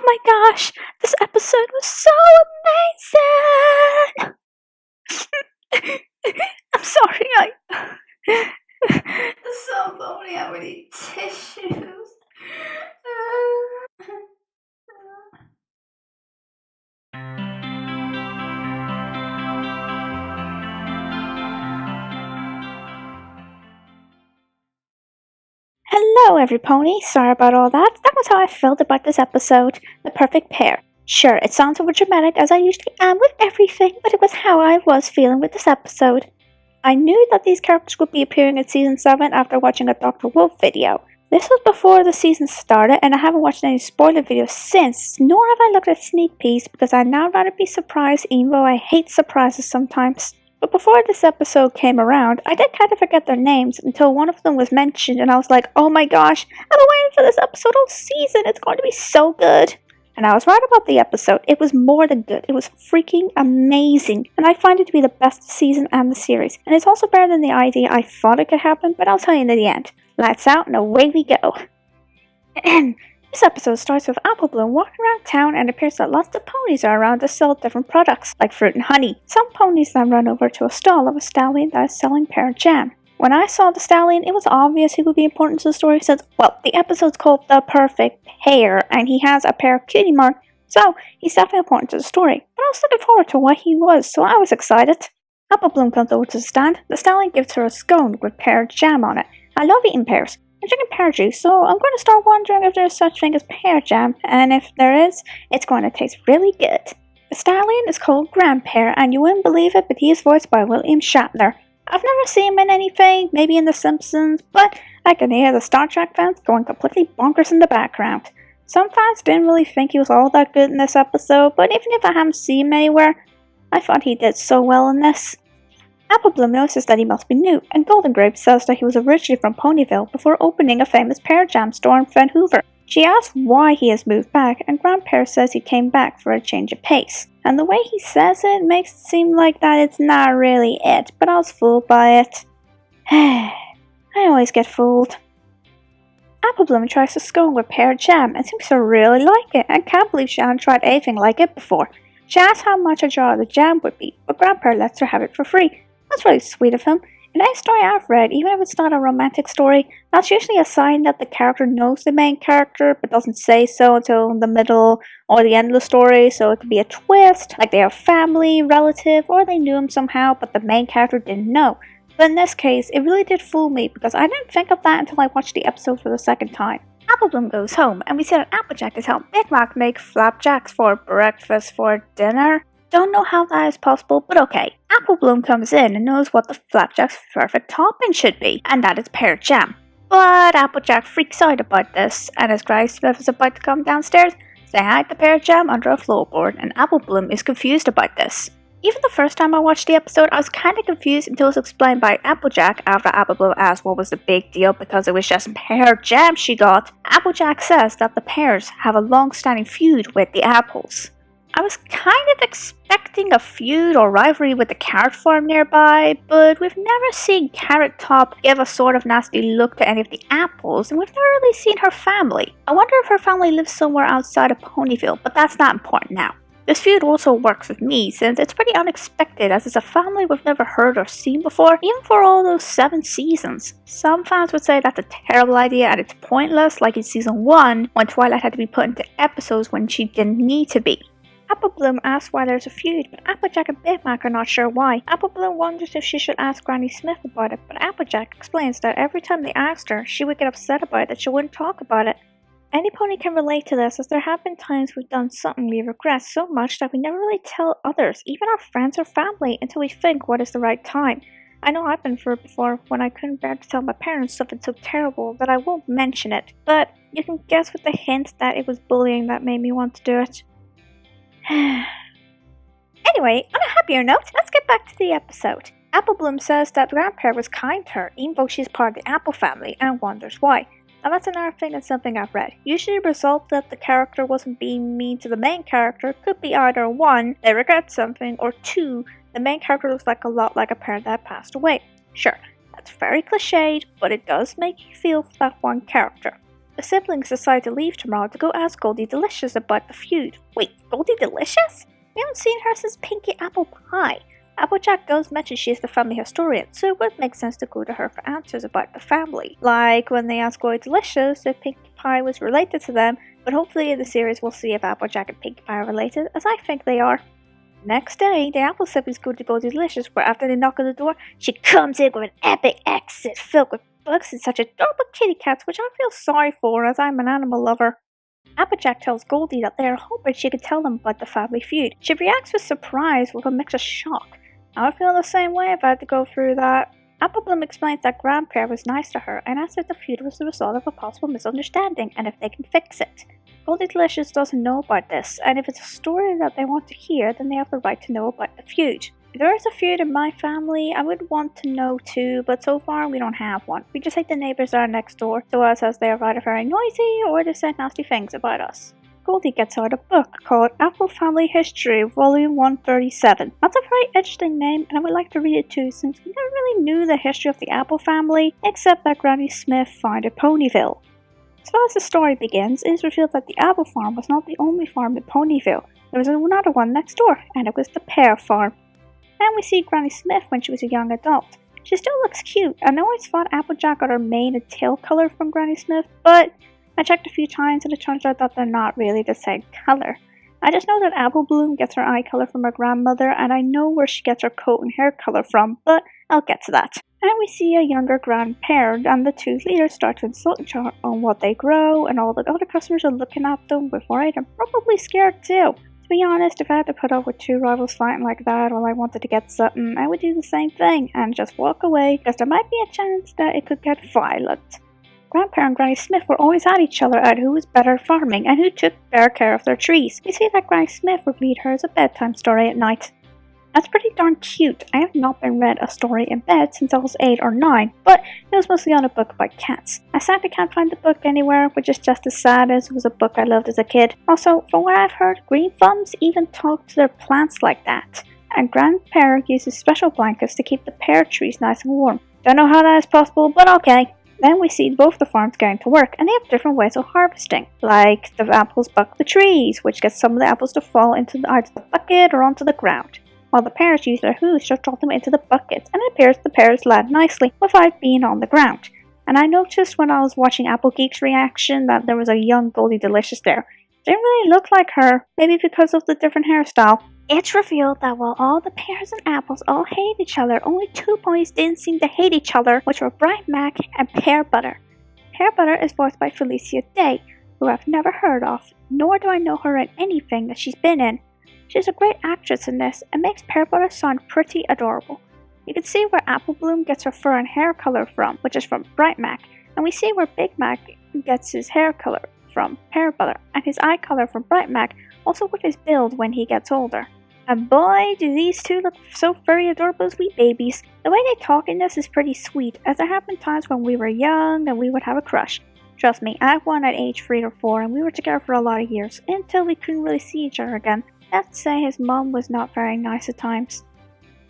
my gosh, this episode was so amazing! I'm sorry, it's so lonely. I need tissues. Hello, every pony. Sorry about all that. That was how I felt about this episode. The perfect pair. Sure, it sounds over dramatic as I usually am with everything, but it was how I was feeling with this episode. I knew that these characters would be appearing in Season 7 after watching a Dr. Wolf video. This was before the season started, and I haven't watched any spoiler videos since, nor have I looked at sneak peeks because I'd now rather be surprised, even though I hate surprises sometimes. But before this episode came around, I did kind of forget their names until one of them was mentioned, and I was like, oh my gosh, I've been waiting for this episode all season, it's going to be so good. And I was right about the episode. It was more than good. It was freaking amazing. And I find it to be the best season and the series. And it's also better than the idea I thought it could happen, but I'll tell you in the end. Lights out and away we go. This episode starts with Apple Bloom walking around town, and it appears that lots of ponies are around to sell different products, like fruit and honey. Some ponies then run over to a stall of a stallion that is selling Pear Jam. When I saw the stallion, it was obvious he would be important to the story since, well, the episode's called The Perfect Pair, and he has a pair of cutie marks, so he's definitely important to the story. But I was looking forward to what he was, so I was excited. Apple Bloom comes over to the stand. The stallion gives her a scone with pear jam on it. I love eating pears. I'm drinking pear juice, so I'm going to start wondering if there's such thing as pear jam, and if there is, it's going to taste really good. The stallion is called Grandpear, and you wouldn't believe it, but he is voiced by William Shatner. I've never seen him in anything, maybe in The Simpsons, but I can hear the Star Trek fans going completely bonkers in the background. Some fans didn't really think he was all that good in this episode, but even if I haven't seen him anywhere, I thought he did so well in this. Apple Bloom notices that he must be new, and Golden Grape says that he was originally from Ponyville before opening a famous Pear Jam store in Vancouver. She asks why he has moved back, and Grandpear says he came back for a change of pace. And the way he says it makes it seem like that it's not really it, but I was fooled by it. I always get fooled. Apple Bloom tries a scone with Pear Jam and seems to really like it, and can't believe she hadn't tried anything like it before. She asks how much a jar of the jam would be, but Grandpear lets her have it for free. That's really sweet of him. In any story I've read, even if it's not a romantic story, that's usually a sign that the character knows the main character but doesn't say so until the middle or the end of the story, so it could be a twist, like they are family, relative, or they knew him somehow but the main character didn't know. But in this case, it really did fool me because I didn't think of that until I watched the episode for the second time. Apple Bloom goes home, and we see that Applejack is helping Big Mac make flapjacks for breakfast for dinner. Don't know how that is possible, but okay. Apple Bloom comes in and knows what the flapjack's perfect topping should be, and that is pear jam. But Applejack freaks out about this, and as Granny Smith is about to come downstairs, they hide the pear jam under a floorboard, and Apple Bloom is confused about this. Even the first time I watched the episode, I was kinda confused until it was explained by Applejack after Apple Bloom asked what was the big deal because it was just pear jam she got. Applejack says that the pears have a long-standing feud with the apples. I was kind of expecting a feud or rivalry with the carrot farm nearby, but we've never seen Carrot Top give a sort of nasty look to any of the apples, and we've never really seen her family. I wonder if her family lives somewhere outside of Ponyville, but that's not important now. This feud also works with me since it's pretty unexpected as it's a family we've never heard or seen before, even for all those 7 seasons. Some fans would say that's a terrible idea and it's pointless, like in season 1 when Twilight had to be put into episodes when she didn't need to be. Apple Bloom asks why there's a feud, but Applejack and Big Mac are not sure why. Apple Bloom wonders if she should ask Granny Smith about it, but Applejack explains that every time they asked her, she would get upset about it, that she wouldn't talk about it. Any pony can relate to this, as there have been times we've done something we regret so much that we never really tell others, even our friends or family, until we think what is the right time. I know I've been through it before, when I couldn't bear to tell my parents something so terrible that I won't mention it, but you can guess with the hint that it was bullying that made me want to do it. Anyway, on a happier note, let's get back to the episode. Apple Bloom says that Grandpear was kind to her, even though she's part of the Apple family, and wonders why. Now that's another thing and something I've read. Usually the result that the character wasn't being mean to the main character could be either 1, they regret something, or 2, the main character looks like a lot like a parent that passed away. Sure, that's very cliched, but it does make you feel for that one character. The siblings decide to leave tomorrow to go ask Goldie Delicious about the feud. Wait, Goldie Delicious? We haven't seen her since Pinkie Apple Pie. Applejack does mention she is the family historian, so it would make sense to go to her for answers about the family. Like when they asked Goldie Delicious if Pinkie Pie was related to them, but hopefully in the series we'll see if Applejack and Pinkie Pie are related, as I think they are. Next day, the Apple siblings go to Goldie Delicious, where after they knock on the door, she comes in with an epic exit filled with books and such adorable kitty cats, which I feel sorry for as I'm an animal lover. Applejack tells Goldie that they are hoping she can tell them about the family feud. She reacts with surprise with a mix of shock. I would feel the same way if I had to go through that. Apple Bloom explains that Grandpa was nice to her and asks if the feud was the result of a possible misunderstanding and if they can fix it. Goldie Delicious doesn't know about this, and if it's a story that they want to hear, then they have the right to know about the feud. If there is a feud in my family, I would want to know too, but so far we don't have one. We just hate the neighbors that are next door to us as they are either very noisy or they say nasty things about us. Goldie gets out a book called Apple Family History, Volume 137. That's a very interesting name, and I would like to read it too, since we never really knew the history of the Apple family, except that Granny Smith founded Ponyville. As far as the story begins, it is revealed that the apple farm was not the only farm in Ponyville. There was another one next door, and it was the pear farm. And we see Granny Smith when she was a young adult. She still looks cute, and I always thought Applejack got her mane and tail color from Granny Smith, but I checked a few times and it turns out that they're not really the same color. I just know that Apple Bloom gets her eye color from her grandmother, and I know where she gets her coat and hair color from, but I'll get to that. And we see a younger grandparent, and the two leaders start to insult each other on what they grow, and all the other customers are looking at them with worried and probably scared too. To be honest, if I had to put up with two rivals fighting like that while I wanted to get something, I would do the same thing and just walk away, because there might be a chance that it could get violent. Grandpa and Granny Smith were always at each other at who was better at farming and who took better care of their trees. We see that Granny Smith would read her as a bedtime story at night. That's pretty darn cute. I have not been read a story in bed since I was 8 or 9, but it was mostly on a book about cats. I sadly can't find the book anywhere, which is just as sad as it was a book I loved as a kid. Also, from what I've heard, green thumbs even talk to their plants like that. And Grandpa uses special blankets to keep the pear trees nice and warm. Don't know how that is possible, but okay. Then we see both the farms going to work, and they have different ways of harvesting. Like, the apples buck the trees, which gets some of the apples to fall into either the bucket or onto the ground, while the pears use their hooves to drop them into the buckets, and it appears the pears land nicely without being on the ground. And I noticed when I was watching Apple Geek's reaction that there was a young Goldie Delicious there. Didn't really look like her, maybe because of the different hairstyle. It's revealed that while all the pears and apples all hate each other, only 2 ponies didn't seem to hate each other, which were Bright Mac and Pear Butter. Pear Butter is voiced by Felicia Day, who I've never heard of, nor do I know her in anything that she's been in. She's a great actress in this, and makes Pear Butter sound pretty adorable. You can see where Apple Bloom gets her fur and hair color from, which is from Bright Mac, and we see where Big Mac gets his hair color from Pear Butter, and his eye color from Bright Mac, also with his build when he gets older. And boy, do these two look so very adorable as wee babies. The way they talk in this is pretty sweet, as there have been times when we were young and we would have a crush. Trust me, I had one at age 3 or 4 and we were together for a lot of years, until we couldn't really see each other again. Let's say his mom was not very nice at times.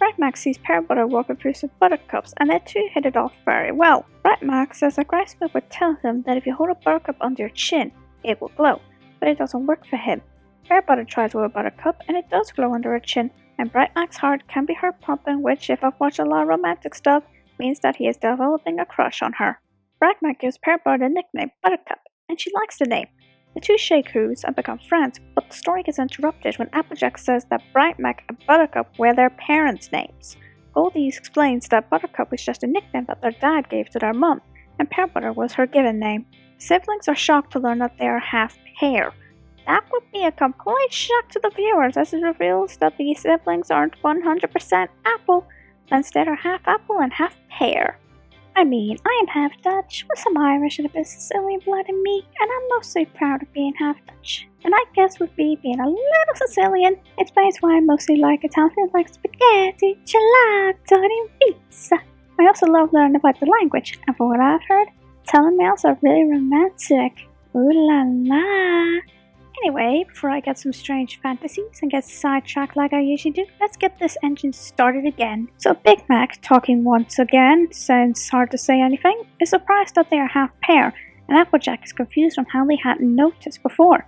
Bright Mac sees Pear Butter walking through some buttercups, and the two hit it off very well. Bright Mac says that Granny Smith would tell him that if you hold a buttercup under your chin, it will glow, but it doesn't work for him. Pear Butter tries with a buttercup, and it does glow under her chin, and Bright Mac's heart can be heard pumping, which, if I've watched a lot of romantic stuff, means that he is developing a crush on her. Bright Mac gives Pear Butter the nickname Buttercup, and she likes the name. The two shake hands and become friends, but the story gets interrupted when Applejack says that Bright Mac and Buttercup were their parents' names. Goldie explains that Buttercup was just a nickname that their dad gave to their mum, and Pear Butter was her given name. Siblings are shocked to learn that they are half pear. That would be a complete shock to the viewers, as it reveals that the siblings aren't 100% apple, but instead are half apple and half pear. I mean, I am half Dutch, with some Irish and a bit Sicilian blood in me, and I'm mostly proud of being half Dutch. And I guess with me being a little Sicilian, it explains why I mostly like Italian food like spaghetti, gelato, and pizza. I also love learning about the language, and from what I've heard, Italian males are really romantic. Ooh la la! Anyway, before I get some strange fantasies and get sidetracked like I usually do, let's get this engine started again. So Big Mac, talking once again, since hard to say anything, is surprised that they are half pear, and Applejack is confused on how they hadn't noticed before.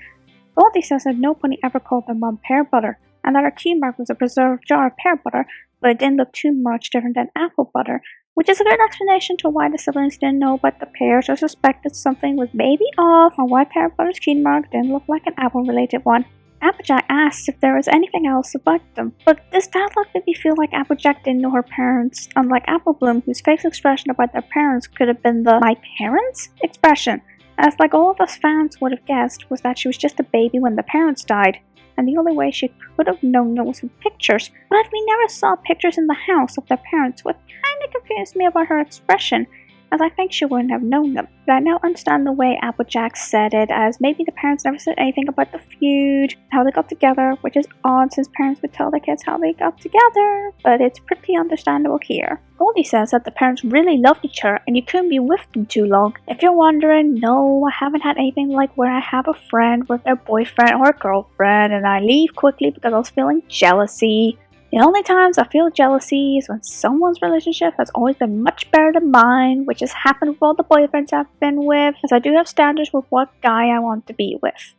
Goldie says that no pony ever called their mom Pear Butter, and that her key mark was a preserved jar of pear butter, but it didn't look too much different than apple butter, which is a good explanation to why the siblings didn't know about the pears or suspected something was maybe off, or why Pear Butter's key mark didn't look like an apple-related one. Applejack asks if there was anything else about them, but this dialogue made me feel like Applejack didn't know her parents, unlike Apple Bloom, whose face expression about their parents could have been the "my parents" expression, as like all of us fans would have guessed was that she was just a baby when the parents died, and the only way she could have known it was in pictures, but we never saw pictures in the house of their parents, what kinda confused me about her expression, as I think she wouldn't have known them. But I now understand the way Applejack said it, as maybe the parents never said anything about the feud, how they got together, which is odd since parents would tell their kids how they got together, but it's pretty understandable here. Goldie says that the parents really loved each other and you couldn't be with them too long. If you're wondering, no, I haven't had anything like where I have a friend with their boyfriend or girlfriend and I leave quickly because I was feeling jealousy. The only times I feel jealousy is when someone's relationship has always been much better than mine, which has happened with all the boyfriends I've been with, as I do have standards with what guy I want to be with.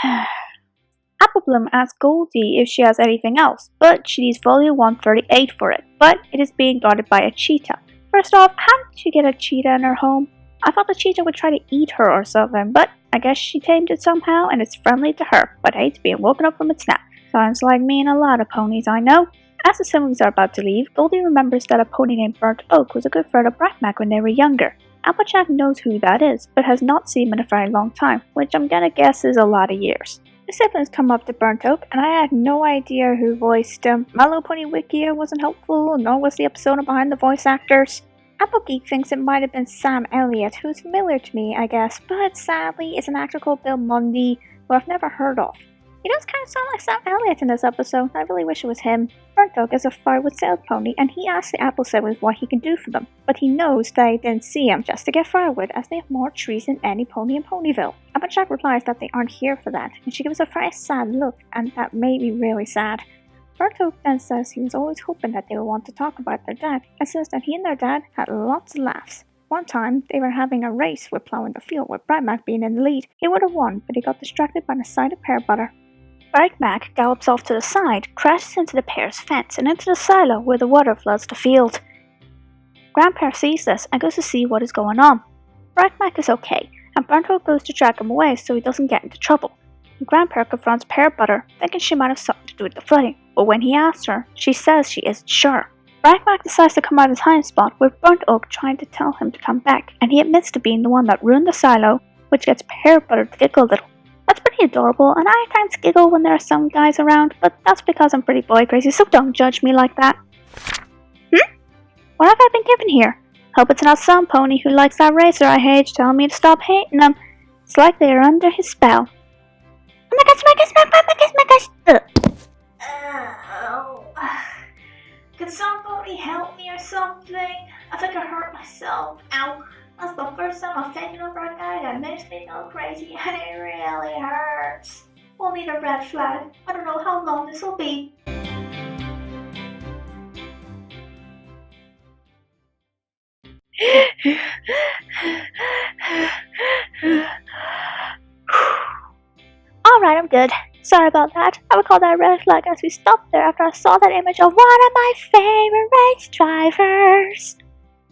Apple Bloom asks Goldie if she has anything else, but she needs volume 138 for it, but it is being guarded by a cheetah. First off, how did she get a cheetah in her home? I thought the cheetah would try to eat her or something, but I guess she tamed it somehow and it's friendly to her, but hates being woken up from its nap. Sounds like me and a lot of ponies I know. As the siblings are about to leave, Goldie remembers that a pony named Burnt Oak was a good friend of Bratmac when they were younger. Applejack knows who that is, but has not seen him in a very long time, which I'm gonna guess is a lot of years. The siblings come up to Burnt Oak, and I had no idea who voiced him. My Little Pony Wikia wasn't helpful, nor was the episode behind the voice actors. Applegeek thinks it might have been Sam Elliott, who's familiar to me, I guess, but sadly it's an actor called Bill Mundy, who I've never heard of. He does kind of sound like Sam Elliott in this episode. I really wish it was him. Burnt Oak is a firewood sales pony, and he asks the Apple siblings what he can do for them, but he knows they didn't see him just to get firewood, as they have more trees than any pony in Ponyville. Applejack replies that they aren't here for that, and she gives a very sad look, and that made me really sad. Burnt Oak then says he was always hoping that they would want to talk about their dad, and says that he and their dad had lots of laughs. One time, they were having a race with plowing the field, with Bratmac being in the lead. He would have won, but he got distracted by the sight of Pear Butter. Bratmac gallops off to the side, crashes into the pair's fence, and into the silo where the water floods the field. Grandpa sees this and goes to see what is going on. Bratmac is okay, and Burnt Oak goes to drag him away so he doesn't get into trouble. Grandpa confronts Pear Butter, thinking she might have something to do with the flooding, but when he asks her, she says she isn't sure. Bratmac decides to come out of his hiding spot with Burnt Oak trying to tell him to come back, and he admits to being the one that ruined the silo, which gets Pear Butter to giggle a little. That's pretty adorable, and I can't giggle when there are some guys around, but that's because I'm pretty boy crazy, so don't judge me like that. What have I been given here? Hope it's not some pony who likes that racer I hate telling me to stop hating him. It's like they are under his spell. Oh my gosh. Can somebody help me or something? I think I hurt myself. Ow. That's the first time I've taken a red guy that makes me go crazy and it really hurts. We'll need a red flag. I don't know how long this will be. Alright, I'm good. Sorry about that. I would call that a red flag as we stopped there after I saw that image of one of my favorite race drivers.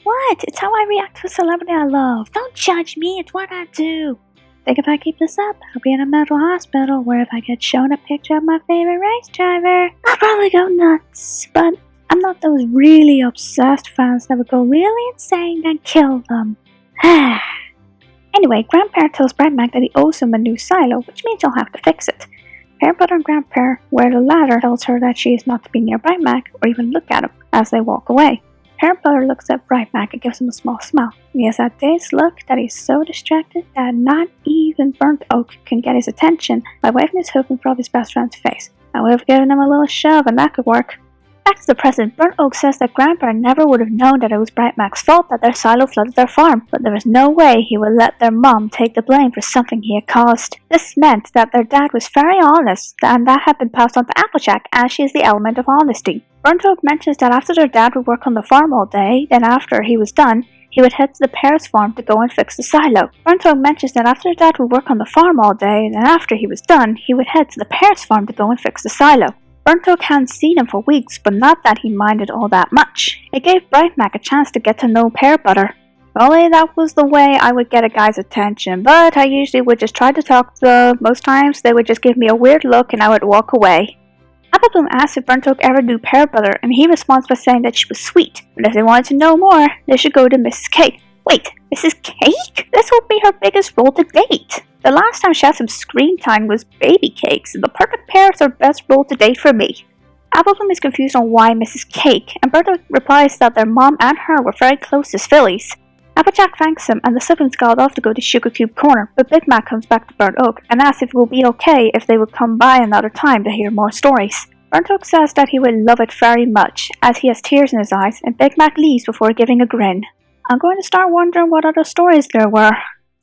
What? It's how I react to a celebrity I love. Don't judge me, it's what I do. Think if I keep this up, I'll be in a mental hospital where if I get shown a picture of my favorite race driver, I'll probably go nuts. But I'm not those really obsessed fans that would go really insane and kill them. Anyway, Grandpa tells Bratmac that he owes him a new silo, which means he'll have to fix it. Pear Butter and Grandpa, where the latter tells her that she is not to be near Bratmac or even look at him as they walk away. Pear Butter looks at Bratmac and gives him a small smile. He has that dazed look that he's so distracted that not even Burnt Oak can get his attention by waving his hoof in front of his best friend's face. I would have given him a little shove and that could work. Back to the present, Burnt Oak says that Grandpa never would have known that it was Bratmac's fault that their silo flooded their farm, but there was no way he would let their mom take the blame for something he had caused. This meant that their dad was very honest, and that had been passed on to Applejack, as she is the element of honesty. Burnt Oak mentions that after their dad would work on the farm all day, then after he was done, he would head to the Pear's farm to go and fix the silo. Burnt mentions that after Dad would work on the farm all day, then after he was done, he would head to the Pear's farm to go and fix the silo. Burnt hadn't seen him for weeks, but not that he minded all that much. It gave Brightmac a chance to get to know Pear Butter. Only that was the way I would get a guy's attention, but I usually would just try to talk to them. Most times they would just give me a weird look and I would walk away. Applebloom asked if Burnt ever knew Pear Butter, and he responds by saying that she was sweet, but if they wanted to know more, they should go to Mrs. Cake. Wait, Mrs. Cake? This will be her biggest role to date. The last time she had some screen time was Baby Cakes, and the perfect pair is her best role to date for me. Applebloom is confused on why Mrs. Cake, and Burnt replies that their mom and her were very close as Phillies. Applejack thanks him, and the siblings got off to go to Sugar Cube Corner, but Big Mac comes back to Burnt Oak and asks if it will be okay if they would come by another time to hear more stories. Burnt Oak says that he would love it very much, as he has tears in his eyes, and Big Mac leaves before giving a grin. I'm going to start wondering what other stories there were.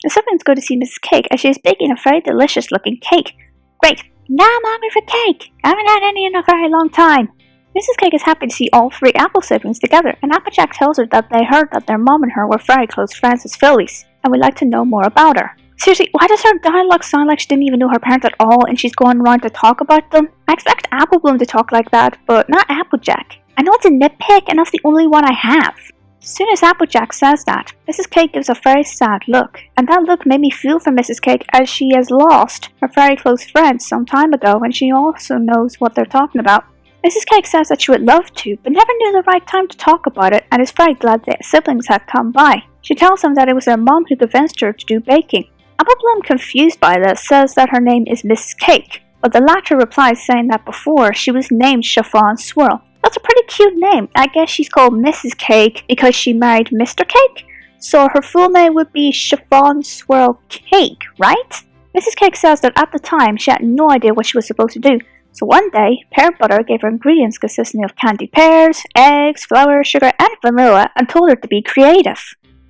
The siblings go to see Mrs. Cake as she is baking a very delicious looking cake. Great, now I'm hungry for cake. I haven't had any in a very long time. Mrs. Cake is happy to see all three Apple siblings together, and Applejack tells her that they heard that their mom and her were very close friends as Phillies, and would like to know more about her. Seriously, why does her dialogue sound like she didn't even know her parents at all and she's going around to talk about them? I expect Applebloom to talk like that, but not Applejack. I know it's a nitpick, and that's the only one I have. As soon as Applejack says that, Mrs. Cake gives a very sad look, and that look made me feel for Mrs. Cake as she has lost her very close friends some time ago, and she also knows what they're talking about. Mrs. Cake says that she would love to, but never knew the right time to talk about it, and is very glad their siblings had come by. She tells them that it was their mom who convinced her to do baking. Applebloom, confused by this, says that her name is Mrs. Cake, but the latter replies saying that before she was named Chiffon Swirl. That's a pretty cute name. I guess she's called Mrs. Cake because she married Mr. Cake? So her full name would be Chiffon Swirl Cake, right? Mrs. Cake says that at the time she had no idea what she was supposed to do. So one day, Pear Butter gave her ingredients consisting of candied pears, eggs, flour, sugar, and vanilla and told her to be creative.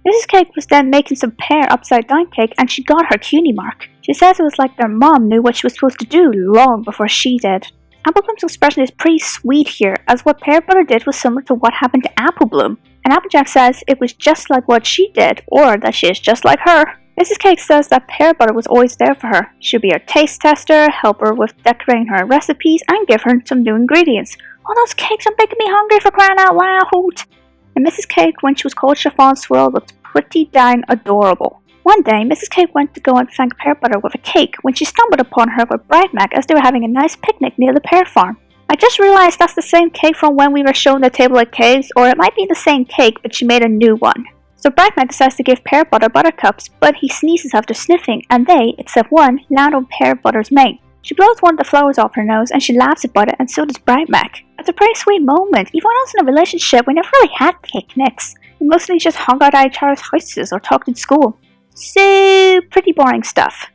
Mrs. Cake was then making some pear upside down cake and she got her cutie mark. She says it was like their mom knew what she was supposed to do long before she did. Applebloom's expression is pretty sweet here, as what Pear Butter did was similar to what happened to Applebloom, and Applejack says it was just like what she did, or that she is just like her. Mrs. Cake says that Pear Butter was always there for her. She'd be her taste tester, help her with decorating her recipes, and give her some new ingredients. All those cakes are making me hungry, for crying out loud! And Mrs. Cake, when she was called Chiffon Swirl, looked pretty dang adorable. One day, Mrs. Cake went to go and thank Pear Butter with a cake when she stumbled upon her with Brightmac as they were having a nice picnic near the pear farm. I just realized that's the same cake from when we were shown the table of cakes, or it might be the same cake, but she made a new one. So Brightmac decides to give Pear Butter buttercups, but he sneezes after sniffing, and they, except one, land on Pear Butter's mane. She blows one of the flowers off her nose, and she laughs about it, and so does Brightmac. It's a pretty sweet moment. Even when I was in a relationship, we never really had picnics. We mostly just hung out at each other's houses or talked in school. So, pretty boring stuff.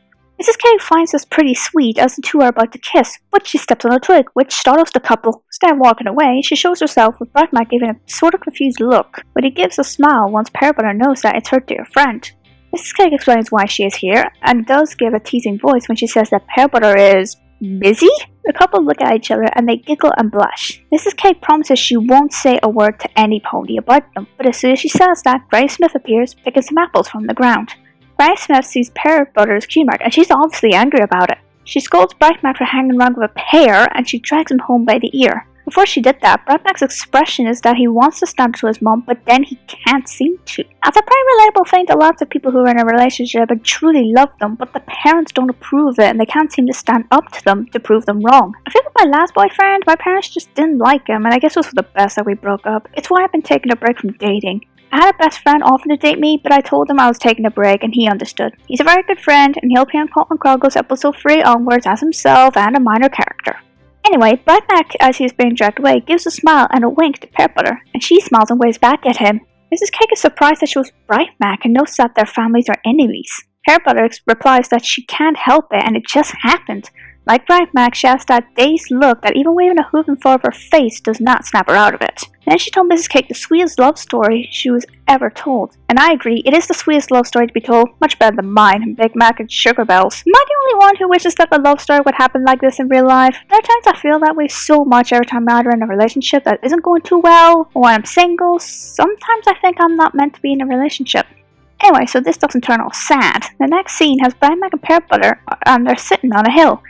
Mrs. Cake finds this pretty sweet as the two are about to kiss, but she steps on a twig, which startles the couple. Instead of walking away, she shows herself with Brightmac giving a sort of confused look, but he gives a smile once Pear Butter knows that it's her dear friend. Mrs. Cake explains why she is here, and does give a teasing voice when she says that Pear Butter is busy? The couple look at each other and they giggle and blush. Mrs. Cake promises she won't say a word to any pony about them, but as soon as she says that, Granny Smith appears, picking some apples from the ground. Granny Smith sees Pear Butter's cue mark, and she's obviously angry about it. She scolds Brightmac for hanging around with a pear, and she drags him home by the ear. Before she did that, Brightmac's expression is that he wants to stand to his mom, but then he can't seem to. That's a pretty relatable thing to lots of people who are in a relationship and truly love them, but the parents don't approve of it, and they can't seem to stand up to them to prove them wrong. I feel with my last boyfriend, my parents just didn't like him, and I guess it was for the best that we broke up. It's why I've been taking a break from dating. I had a best friend offer to date me, but I told him I was taking a break, and he understood. He's a very good friend, and he'll appear in Colton Chronicles episode 3 onwards as himself and a minor character. Anyway, Brightmac, as he is being dragged away, gives a smile and a wink to Pear Butter, and she smiles and waves back at him. Mrs. Cake is surprised that she was Brightmac and notes that their families are enemies. Pear Butter replies that she can't help it and it just happened. Like Bright Mac, she has that dazed look that even waving a hoof in front of her face does not snap her out of it. Then she told Mrs. Cake the sweetest love story she was ever told. And I agree, it is the sweetest love story to be told, much better than mine and Big Mac and Sugar Bells. Am I the only one who wishes that the love story would happen like this in real life? There are times I feel that way so much every time I'm either in a relationship that isn't going too well, or when I'm single. Sometimes I think I'm not meant to be in a relationship. Anyway, so this doesn't turn all sad. The next scene has Bright Mac and Pear Butter, and they're sitting on a hill,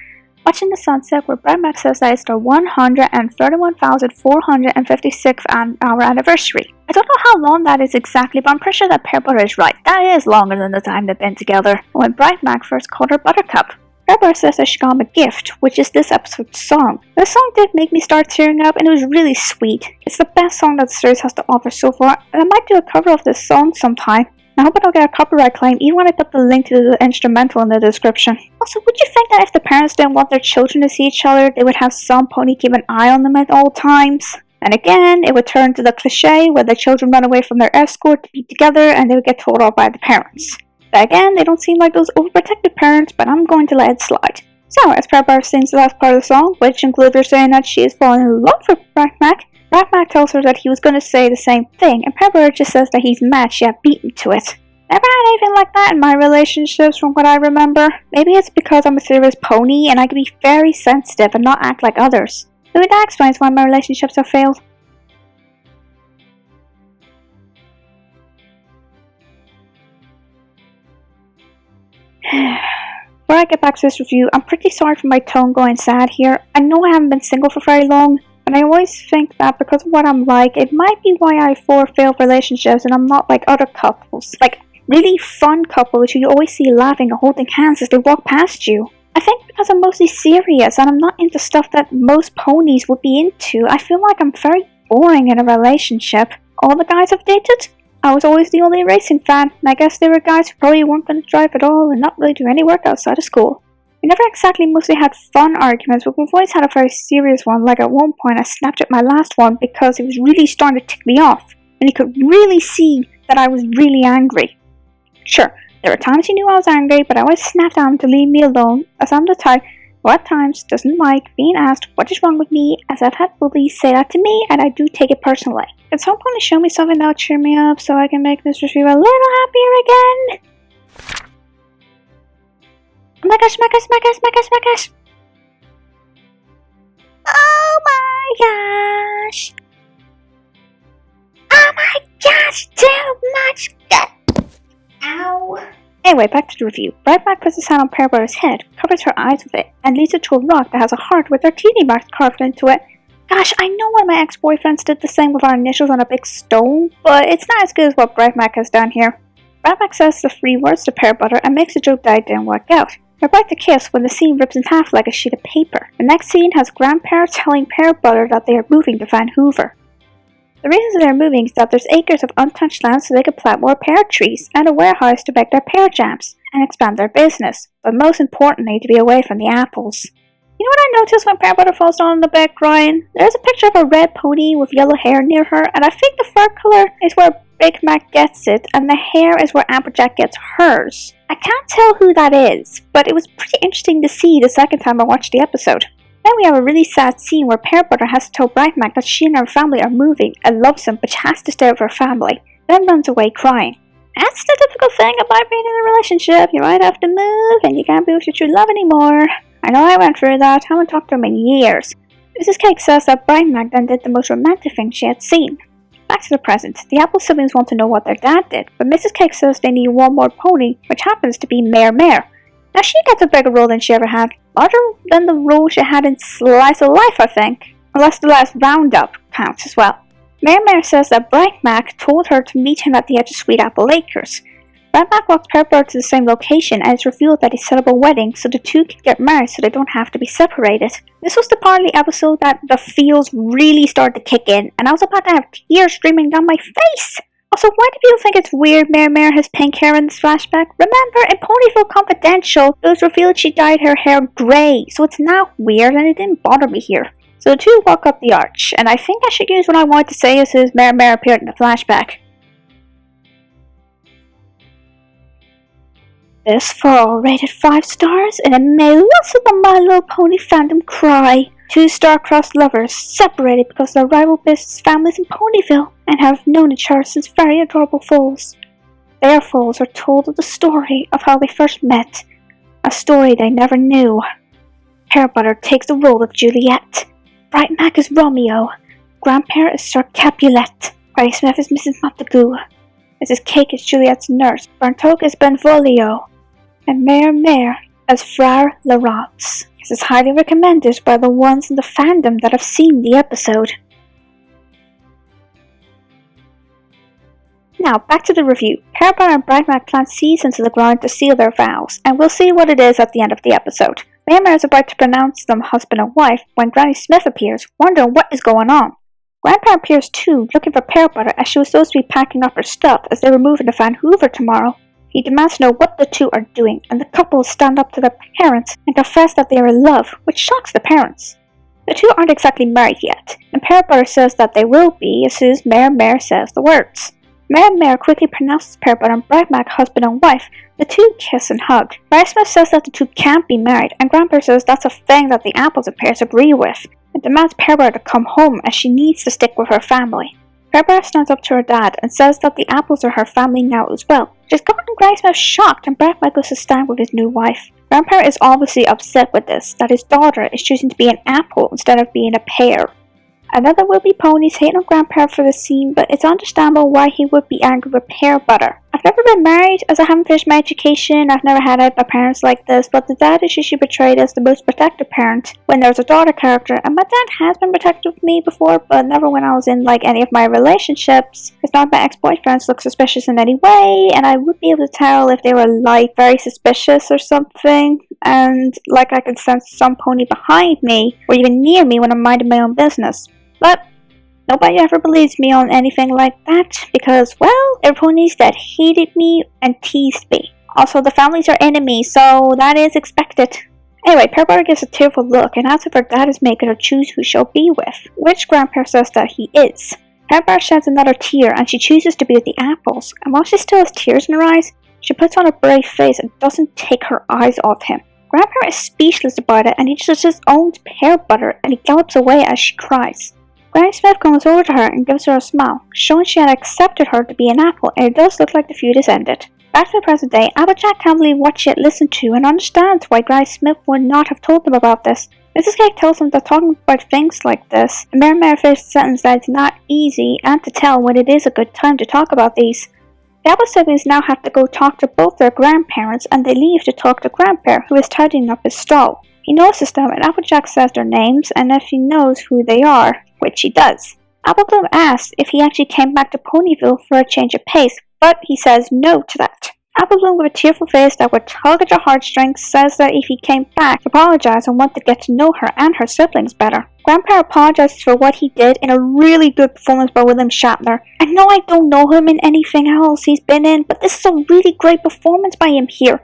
watching the sunset, where Bright Mac says that it's their 131,456th hour anniversary. I don't know how long that is exactly, but I'm pretty sure that Pear Butter is right. That is longer than the time they've been together. When Bright Mac first called her Buttercup, Pear Butter says that she got him a gift, which is this episode's song. The song did make me start tearing up, and it was really sweet. It's the best song that the series has to offer so far, and I might do a cover of this song sometime. I hope I don't get a copyright claim even when I put the link to the instrumental in the description. Also, would you think that if the parents didn't want their children to see each other, they would have some pony keep an eye on them at all times? And again, it would turn to the cliche where the children run away from their escort to be together and they would get told off by the parents. But again, they don't seem like those overprotective parents, but I'm going to let it slide. So, as Pear Butter sings the last part of the song, which includes her saying that she is falling in love with Bright Mac, Bright Mac tells her that he was going to say the same thing, and Pear Butter just says that he's mad she had beaten to it. Never had anything like that in my relationships from what I remember. Maybe it's because I'm a serious pony and I can be very sensitive and not act like others. Maybe that explains why my relationships have failed. Before I get back to this review, I'm pretty sorry for my tone going sad here. I know I haven't been single for very long, and I always think that because of what I'm like, it might be why I failed relationships and I'm not like other couples. Like really fun couples who you always see laughing or holding hands as they walk past you. I think because I'm mostly serious and I'm not into stuff that most ponies would be into, I feel like I'm very boring in a relationship. All the guys I've dated, I was always the only racing fan, and I guess they were guys who probably weren't going to drive at all and not really do any work outside of school. We never exactly mostly had fun arguments, but we've always had a very serious one. Like at one point I snapped at my last one because he was really starting to tick me off, and he could really see that I was really angry. Sure, there were times he knew I was angry, but I always snapped at him to leave me alone, as I'm the type who at times doesn't like being asked what is wrong with me, as I've had bullies say that to me and I do take it personally. Can someone please show me something that will cheer me up so I can make this review a little happier again? Oh my gosh, my gosh, my gosh, my gosh, my gosh! Oh my gosh! Oh my gosh, too much! Ow! Anyway, back to the review. Bright Mac puts his hand on Pear Butter's head, covers her eyes with it, and leads it to a rock that has a heart with their teeny mark carved into it. Gosh, I know one of my ex-boyfriends did the same with our initials on a big stone, but it's not as good as what Bright Mac has done here. Bright Mac says the 3 words to Pear Butter and makes a joke that it didn't work out. They're about to kiss when the scene rips in half like a sheet of paper. The next scene has grandparents telling Pear Butter that they are moving to Vancouver. The reason they're moving is that there's acres of untouched land so they could plant more pear trees, and a warehouse to make their pear jams, and expand their business, but most importantly to be away from the apples. You know what I noticed when Pear Butter falls down on the bed crying? There's a picture of a red pony with yellow hair near her, and I think the fur color is where Big Mac gets it, and the hair is where Applejack gets hers. I can't tell who that is, but it was pretty interesting to see the second time I watched the episode. Then we have a really sad scene where Pear Butter has to tell Bright Mac that she and her family are moving and loves him, but she has to stay with her family, then runs away crying. That's the difficult thing about being in a relationship. You might have to move and you can't be with your true love anymore. I know I went through that. I haven't talked to him in years. Mrs. Cake says that Bright Mac then did the most romantic thing she had seen. Back to the present. The Apple siblings want to know what their dad did, but Mrs. Cake says they need one more pony, which happens to be Mare. Now she gets a bigger role than she ever had. Larger than the role she had in Slice of Life, I think. Unless the last roundup counts as well. Mare says that Bright Mac told her to meet him at the edge of Sweet Apple Acres. Bright Mac walks Pear Butter to the same location, and it's revealed that he set up a wedding so the two can get married so they don't have to be separated. This was the part of the episode that the feels really started to kick in, and I was about to have tears streaming down my face. Also, why do people think it's weird Mare has pink hair in this flashback? Remember, in Ponyville Confidential, it was revealed she dyed her hair grey, so it's not weird and it didn't bother me here. So the two walk up the arch, and I think I should use what I wanted to say as soon as Mare appeared in the flashback. This fall rated 5 stars, and it made lots of the My Little Pony fandom cry. Two star-crossed lovers separated because they're rival business families in Ponyville and have known each other since very adorable foals. Their foals are told of the story of how they first met, a story they never knew. Pear Butter takes the role of Juliet. Bright Mac is Romeo. Grandparent is Sir Capulet. Granny Smith is Mrs. Montague. Mrs. Cake is Juliet's nurse. Burnt Oak is Benvolio. And Mayor as Frere Laurence. This is highly recommended by the ones in the fandom that have seen the episode. Now, back to the review. Pear Butter and Bright Mac plant seeds into the ground to seal their vows, and we'll see what it is at the end of the episode. Mayor is about to pronounce them husband and wife when Granny Smith appears, wondering what is going on. Grandpa appears too, looking for Pear Butter as she was supposed to be packing up her stuff as they were moving to Van Hoover tomorrow. He demands to know what the two are doing, and the couple stand up to their parents and confess that they are in love, which shocks the parents. The two aren't exactly married yet, and Pear Butter says that they will be as soon as Mayor says the words. Mayor quickly pronounces Pear Butter and Bright Mac husband and wife. The two kiss and hug. Granny Smith says that the two can't be married, and Grandpa says that's a thing that the apples and pears agree with, and demands Pear Butter to come home as she needs to stick with her family. Pear Butter stands up to her dad and says that the apples are her family now as well, which has gotten Granny Smith shocked, and Bright Mac goes to stand with his new wife. Grandpa is obviously upset with this, that his daughter is choosing to be an apple instead of being a pear. Another will-be ponies hate on Grandpa for the scene, but it's understandable why he would be angry with Pear Butter. I've never been married, as I haven't finished my education. I've never had my parents like this, but the dad is usually portrayed as the most protective parent when there's a daughter character, and my dad has been protective of me before, but never when I was in any of my relationships. Because none of my ex-boyfriends look suspicious in any way, and I would be able to tell if they were very suspicious or something, and I could sense some pony behind me or even near me when I'm minding my own business. But nobody ever believes me on anything like that because, well, there were ponies that hated me and teased me. Also, the families are enemies, so that is expected. Anyway, Pear Butter gives a tearful look and asks if her dad is making her choose who she'll be with, which Grandpa says that he is. Pear Butter sheds another tear and she chooses to be with the apples, and while she still has tears in her eyes, she puts on a brave face and doesn't take her eyes off him. Grandpa is speechless about it and he just owns Pear Butter and he gallops away as she cries. Granny Smith comes over to her and gives her a smile, showing she had accepted her to be an apple, and it does look like the feud is ended. Back to the present day, Applejack can't believe what she had listened to and understands why Granny Smith would not have told them about this. Mrs. Cake tells them that talking about things like this, and Mayor finishes the sentence that it's not easy and to tell when it is a good time to talk about these. The Apple siblings now have to go talk to both their grandparents, and they leave to talk to Grandpa, who is tidying up his stall. He notices them, and Applejack says their names, and if he knows who they are, which he does. Applebloom asks if he actually came back to Ponyville for a change of pace, but he says no to that. Applebloom, with a tearful face that would tug at your heartstrings, says that if he came back to apologize and want to get to know her and her siblings better. Grandpa apologizes for what he did in a really good performance by William Shatner. I know I don't know him in anything else he's been in, but this is a really great performance by him here.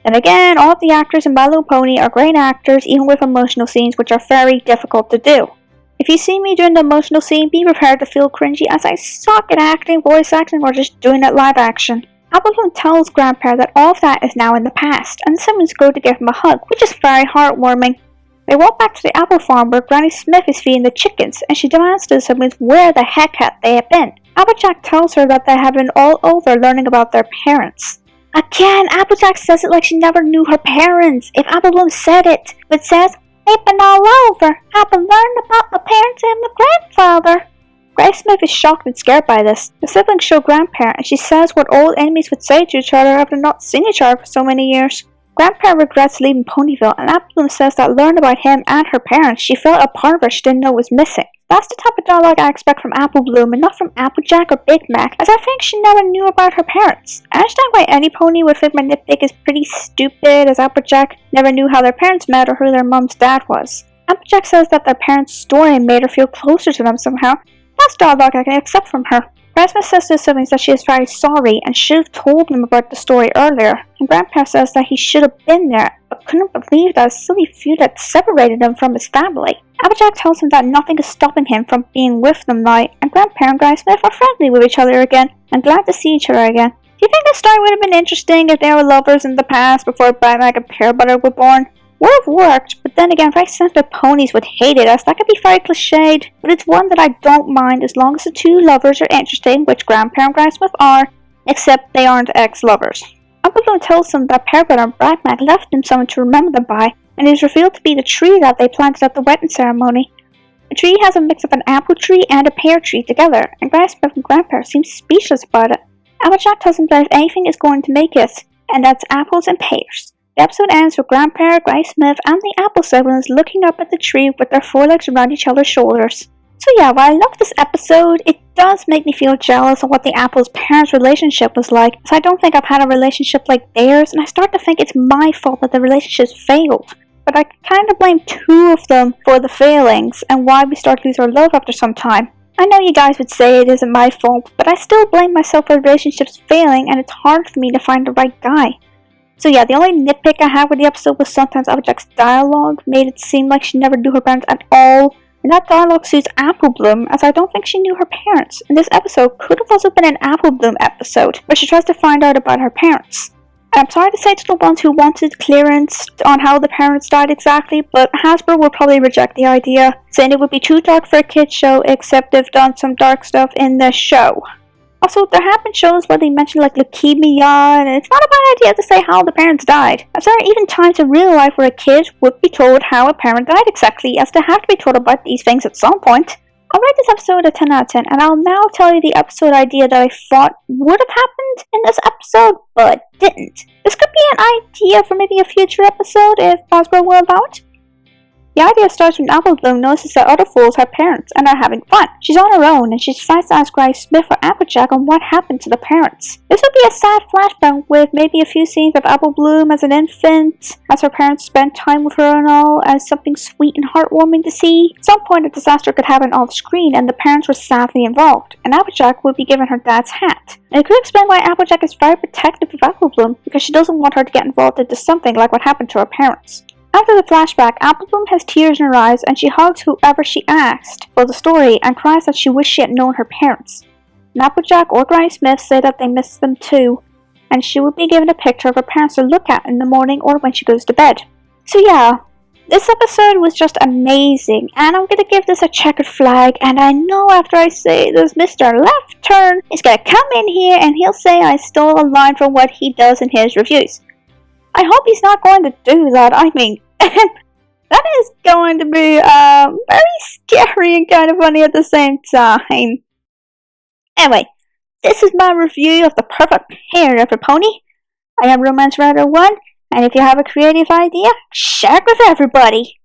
Then again, all of the actors in My Little Pony are great actors, even with emotional scenes, which are very difficult to do. If you see me doing the emotional scene, be prepared to feel cringy as I suck at acting, voice acting, or just doing it live action. Applebloom tells Grandpa that all of that is now in the past, and the siblings go to give him a hug, which is very heartwarming. They walk back to the apple farm where Granny Smith is feeding the chickens, and she demands to the siblings where the heck had they been. Applejack tells her that they have been all over learning about their parents. Again, Applejack says it like she never knew her parents. If Applebloom said it, but says, they've been all over. I've been learning about my parents and my grandfather. Granny Smith is shocked and scared by this. The siblings show Grandpa, and she says what old enemies would say to each other after not seeing each other for so many years. Grandpa regrets leaving Ponyville, and Applebloom says that learned about him and her parents, she felt a part of her she didn't know was missing. That's the type of dialogue I expect from Applebloom and not from Applejack or Big Mac, as I think she never knew about her parents. I understand why any pony would think my nitpick is pretty stupid, as Applejack never knew how their parents met or who their mom's dad was. Applejack says that their parents' story made her feel closer to them somehow. That's dialogue I can accept from her. Grandpa says to the siblings that she is very sorry and should have told them about the story earlier, and Grandpa says that he should have been there, but couldn't believe that a silly feud had separated him from his family. Applejack tells him that nothing is stopping him from being with them now, and Grandpa and Granny Smith are friendly with each other again, and glad to see each other again. Do you think the story would have been interesting if they were lovers in the past before iMac and Pear Butter were born? Would have worked, but then again, very sensitive ponies would hate it, as that could be very cliched, but it's one that I don't mind as long as the two lovers are interesting, which Grandpa and Grandsmith are, except they aren't ex-lovers. Uncle Bloom tells them that Pear Butter and iMac left them someone to remember them by, and it is revealed to be the tree that they planted at the wedding ceremony. The tree has a mix of an apple tree and a pear tree together, and Grandsmith and Grandpa seem speechless about it. Applejack tells them that if anything is going to make it, and that's apples and pears. The episode ends with Grandpa, Grandsmith, and the apple siblings looking up at the tree with their forelegs around each other's shoulders. So yeah, while I love this episode, it does make me feel jealous of what the apples' parents' relationship was like, as I don't think I've had a relationship like theirs, and I start to think it's my fault that the relationships failed. But I kind of blame two of them for the failings, and why we start to lose our love after some time. I know you guys would say it isn't my fault, but I still blame myself for the relationships failing, and it's hard for me to find the right guy. So yeah, the only nitpick I had with the episode was sometimes Applejack's dialogue made it seem like she never knew her parents at all, and that dialogue suits Apple Bloom, as I don't think she knew her parents, and this episode could have also been an Apple Bloom episode, where she tries to find out about her parents. And I'm sorry to say to the ones who wanted clearance on how the parents died exactly, but Hasbro will probably reject the idea, saying it would be too dark for a kids show, except they've done some dark stuff in the show. Also, there have been shows where they mention like leukemia, and it's not a bad idea to say how the parents died, as there are even times in real life where a kid would be told how a parent died exactly, as they have to be told about these things at some point. I'll rate this episode a 10 out of 10, and I'll now tell you the episode idea that I thought would have happened in this episode, but didn't. This could be an idea for maybe a future episode if Hasbro will allow it. The idea starts when Apple Bloom notices that other fools have parents and are having fun. She's on her own, and she decides to ask Grandsmith or Applejack on what happened to the parents. This would be a sad flashback with maybe a few scenes of Apple Bloom as an infant, as her parents spent time with her and all, as something sweet and heartwarming to see. At some point a disaster could happen off screen and the parents were sadly involved, and Applejack would be given her dad's hat. And it could explain why Applejack is very protective of Apple Bloom, because she doesn't want her to get involved into something like what happened to her parents. After the flashback, Apple Bloom has tears in her eyes and she hugs whoever she asked for the story and cries that she wished she had known her parents. And Applejack or Grandsmith say that they miss them too, and she will be given a picture of her parents to look at in the morning or when she goes to bed. So yeah, this episode was just amazing, and I'm gonna give this a checkered flag, and I know after I say this, Mr. Left Turn is gonna come in here and he'll say I stole a line from what he does in his reviews. I hope he's not going to do that. I mean, that is going to be very scary and kind of funny at the same time. Anyway, this is my review of the perfect pair of a pony. I am Romance Rider 1, and if you have a creative idea, share it with everybody.